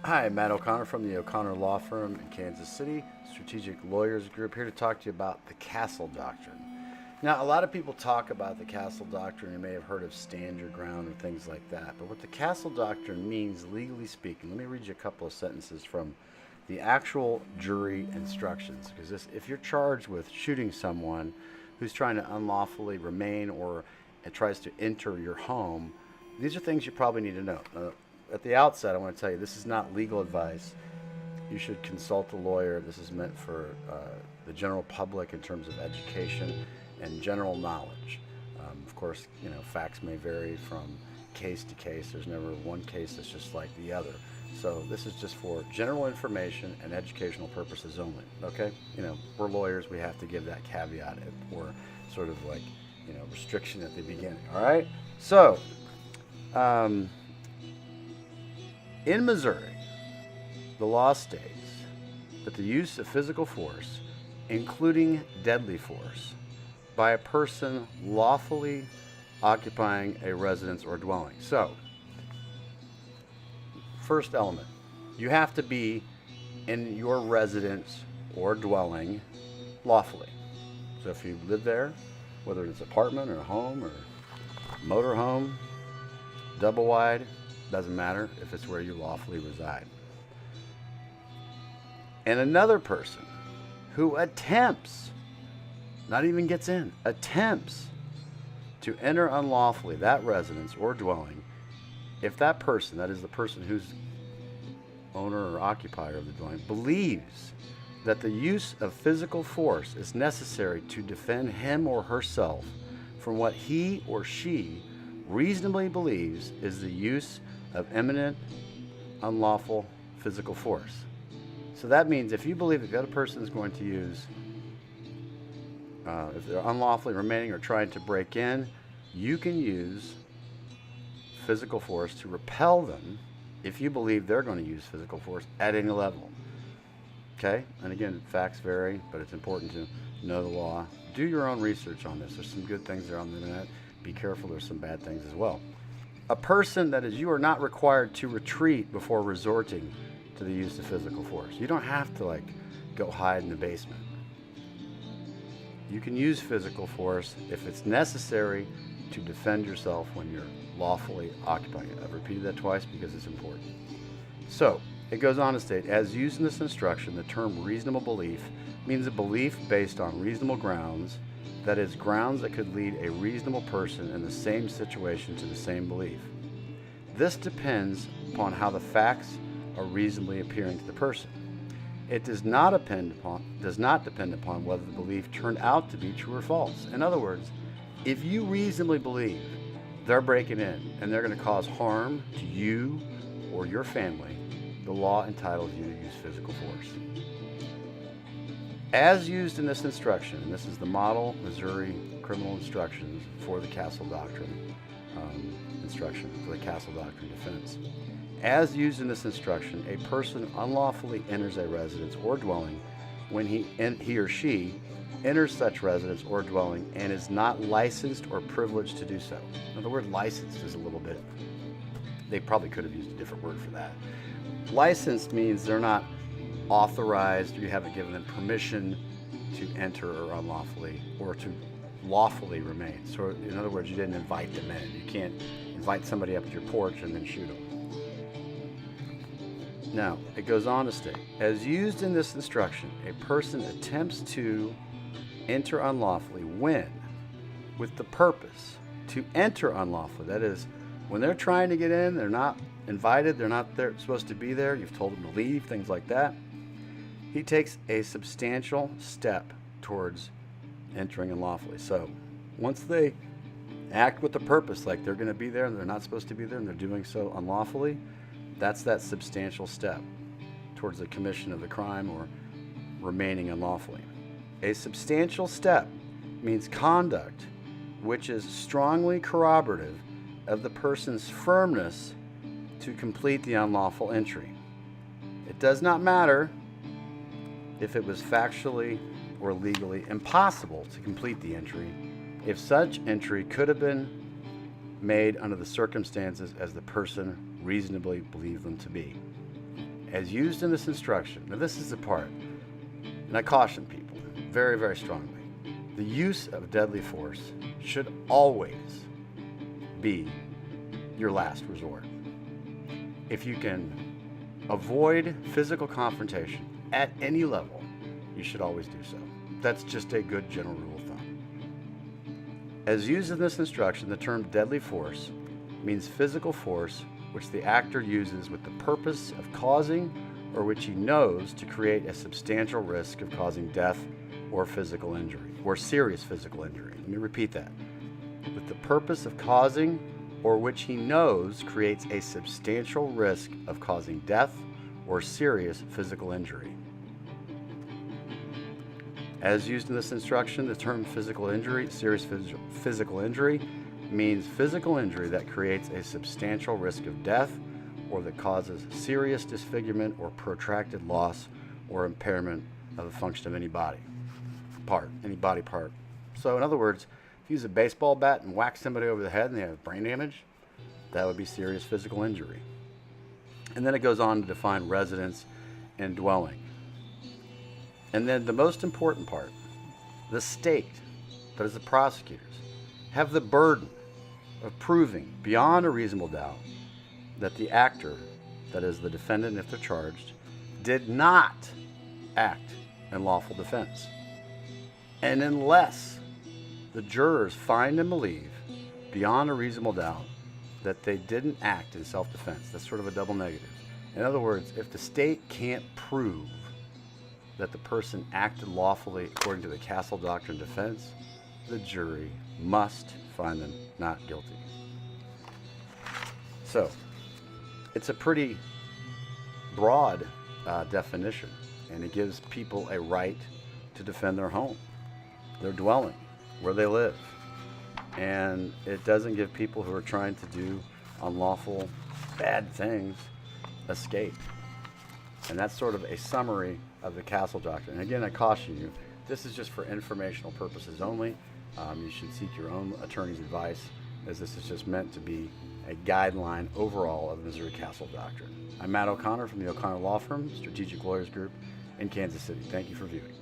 Hi, Matt O'Connor from the O'Connor Law Firm in Kansas City, Strategic Lawyers Group, here to talk to you about the Castle Doctrine. Now, a lot of people talk about the Castle Doctrine. You may have heard of stand your ground and things like that. But what the Castle Doctrine means, legally speaking, let me read you a couple of sentences from the actual jury instructions. Because if you're charged with shooting someone who's trying to unlawfully remain or tries to enter your home, these are things you probably need to know. At the outset, I want to tell you this is not legal advice. You should consult a lawyer. This is meant for the general public in terms of education and general knowledge. Of course, facts may vary from case to case. There's never one case that's just like the other. So this is just for general information and educational purposes only. Okay? We're lawyers. We have to give that caveat or sort of like, restriction at the beginning. All right? So, in Missouri, the law states that the use of physical force, including deadly force, by a person lawfully occupying a residence or dwelling. So, first element, you have to be in your residence or dwelling lawfully. So if you live there, whether it's an apartment or a home or motor home, double wide, doesn't matter if it's where you lawfully reside. And another person who attempts, not even gets in, attempts to enter unlawfully that residence or dwelling, if that person, that is the person who's owner or occupier of the dwelling, believes that the use of physical force is necessary to defend him or herself from what he or she reasonably believes is the use of imminent, unlawful physical force. So that means if you believe that the other person is going to use, if they're unlawfully remaining or trying to break in, you can use physical force to repel them if you believe they're going to use physical force at any level. Okay? And again, facts vary, but it's important to know the law. Do your own research on this. There's some good things there on the internet. Be careful, there's some bad things as well. A person, that is, you are not required to retreat before resorting to the use of physical force. You don't have to go hide in the basement. You can use physical force if it's necessary to defend yourself when you're lawfully occupying it. I've repeated that twice because it's important. So, it goes on to state, as used in this instruction, the term reasonable belief means a belief based on reasonable grounds, that is, grounds that could lead a reasonable person in the same situation to the same belief. This depends upon how the facts are reasonably appearing to the person. It does not depend upon whether the belief turned out to be true or false. In other words, if you reasonably believe they're breaking in and they're going to cause harm to you or your family, the law entitles you to use physical force. As used in this instruction, and this is the model Missouri criminal instructions for the Castle Doctrine instruction for the Castle Doctrine defense. As used in this instruction, a person unlawfully enters a residence or dwelling when he or she enters such residence or dwelling and is not licensed or privileged to do so. Now, the word licensed is a little bit, they probably could have used a different word for that. Licensed means they're not authorized, or you haven't given them permission to enter or unlawfully or to lawfully remain. So in other words, you didn't invite them in. You can't invite somebody up to your porch and then shoot them. Now, it goes on to state, as used in this instruction, a person attempts to enter unlawfully when, with the purpose to enter unlawfully, that is, when they're trying to get in, they're not invited, they're not there, supposed to be there, you've told them to leave, things like that. He takes a substantial step towards entering unlawfully. So once they act with the purpose, like they're going to be there and they're not supposed to be there and they're doing so unlawfully, that's that substantial step towards the commission of the crime or remaining unlawfully. A substantial step means conduct which is strongly corroborative of the person's firmness to complete the unlawful entry. It does not matter if it was factually or legally impossible to complete the entry, if such entry could have been made under the circumstances as the person reasonably believed them to be. As used in this instruction, now this is the part, and I caution people very, very strongly. The use of deadly force should always be your last resort. If you can avoid physical confrontation at any level, you should always do so. That's just a good general rule of thumb. As used in this instruction, the term deadly force means physical force which the actor uses with the purpose of causing or which he knows to create a substantial risk of causing death or physical injury, or serious physical injury. Let me repeat that. With the purpose of causing or which he knows creates a substantial risk of causing death or serious physical injury. As used in this instruction, the term physical injury, serious physical injury, means physical injury that creates a substantial risk of death or that causes serious disfigurement or protracted loss or impairment of the function of any body part. So in other words, if you use a baseball bat and whack somebody over the head and they have brain damage, that would be serious physical injury. And then it goes on to define residence and dwelling. And then the most important part, the state, that is the prosecutors, have the burden of proving beyond a reasonable doubt that the actor, that is the defendant if they're charged, did not act in lawful defense. And unless the jurors find and believe beyond a reasonable doubt that they didn't act in self-defense, that's sort of a double negative. In other words, if the state can't prove that the person acted lawfully according to the Castle Doctrine defense, the jury must find them not guilty. So, it's a pretty broad definition, and it gives people a right to defend their home, their dwelling, where they live. And it doesn't give people who are trying to do unlawful, bad things escape. And that's sort of a summary of the Castle Doctrine. And again, I caution you, this is just for informational purposes only. You should seek your own attorney's advice, as this is just meant to be a guideline overall of the Missouri Castle Doctrine. I'm Matt O'Connor from the O'Connor Law Firm, Strategic Lawyers Group in Kansas City. Thank you for viewing.